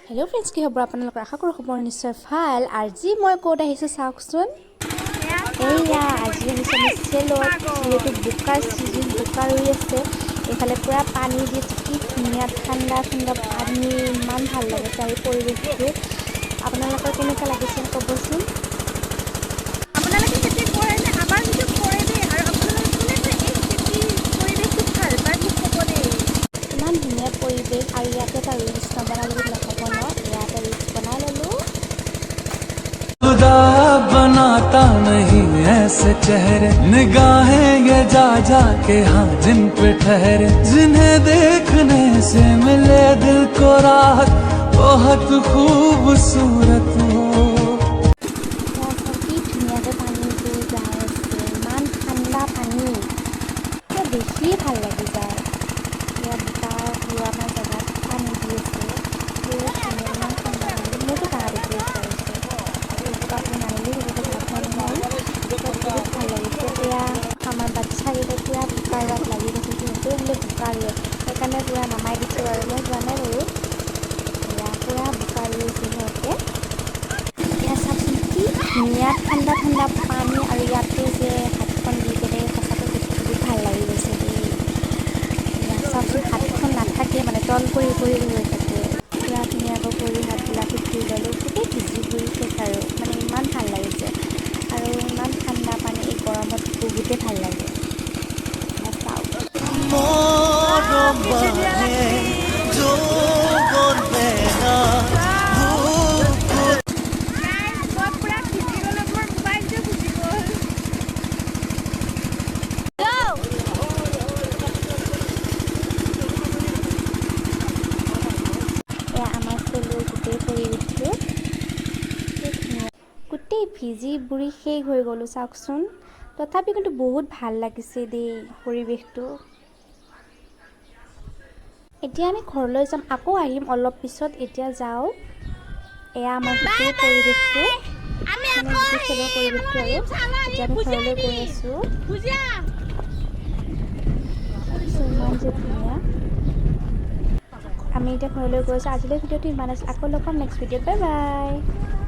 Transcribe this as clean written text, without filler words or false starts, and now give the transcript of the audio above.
hello friends की खबर आपन आशा करो खबर निश्चय ভাল আজি মই কোড আহিছে চাওকচোন এইয়া আজি আহিছে চেলত যেহেতু বুকাৰ সিজন বুকাৰ হৈ আছে এফালে পুৰা পানী দি কি ধুনীয়া ঠাণ্ডা ঠাণ্ডা পানী ইমান ভাল লাগে চাই পৰিৱেশটো আপোনালোকৰ কেনেকা লাগিছে ক'বচোন আপোনালোকে খেতি কৰে নে আমাৰ কিছু কৰে দেই আৰু আপোনালোকে কোনে এই খেতি পৰিৱেশটো ভাল পায় মোক ক'ব দেই ইমান ধুনীয়া পৰিৱেশ আৰু ইয়াতে এটা ৰিলছ নবনালে নহ'ব ন ইয়াতে ৰিলছ বনাই ল'লো खुदा बनाता नहीं ऐसे चेहरे निगाहें ये जा जा के हाँ जिन पे ठहरे जिन्हें देखने से मिले दिल को राहत बहुत खूबसूरत हो देखिए ভাল লাগি যায় ইয়াত তাৰ পুৰানা জেগাত পানী দি আছে মোৰতো গা দেখি আছে আপুনি নানিলে বহুত ভাল লাগিছে এতিয়া আমাৰ বাচ্চাকেইটা পুৰা বোকাৰত লাগি গৈছে যিহেতু বোলে বোকাৰে সেইকাৰণে পুৰা নামাই দিছোঁ আৰু মই যোৱা নাই বাৰু এয়া পুৰা বোকাৰ লৈছে সিহঁতে এয়া চাওকচোন কি ধুনীয়া ঠাণ্ডা ঠাণ্ডা পানী আৰু ইয়াতে যে হাতখন দি কেনে সঁচাকৈ বহুত ভাল লাগি গৈছে দেই চাওকচোন হাতখন নাথাকে মানে তল কৰি ৰৈ থাকে পুৰা ধুনীয়াকৈ কৰি হাতবিলাকো ধুই ল'লোঁ গোটেই ভিজি ঘূৰি শেষ আৰু মানে ইমান ভাল লাগিছে আৰু ইমান ঠাণ্ডা পানী এই গৰমত বহুতেই ভাল লাগে গোটেই ভিজি বুঢ়ী শেষ হৈ গ'লোঁ চাওকচোন তথাপি কিন্তু বহুত ভাল লাগিছে দেই পৰিৱেশটো এতিয়া আমি ঘৰলৈ যাম আকৌ আহিম অলপ পিছত এতিয়া যাওঁ এয়া আমাৰ গোটেই পৰিৱেশটো মানে গোটেই খেলৰ পৰিৱেশটো আৰু এতিয়া আমি ঘৰলৈ গৈ আছোঁ ইমান যে ধুনীয়া আমি এতিয়া ঘৰলৈ গৈ আছোঁ আজিলৈ ভিডিঅ'টো ইমান আছিল আকৌ লগ পাম নেক্সট ভিডিঅ'ত বাই বাই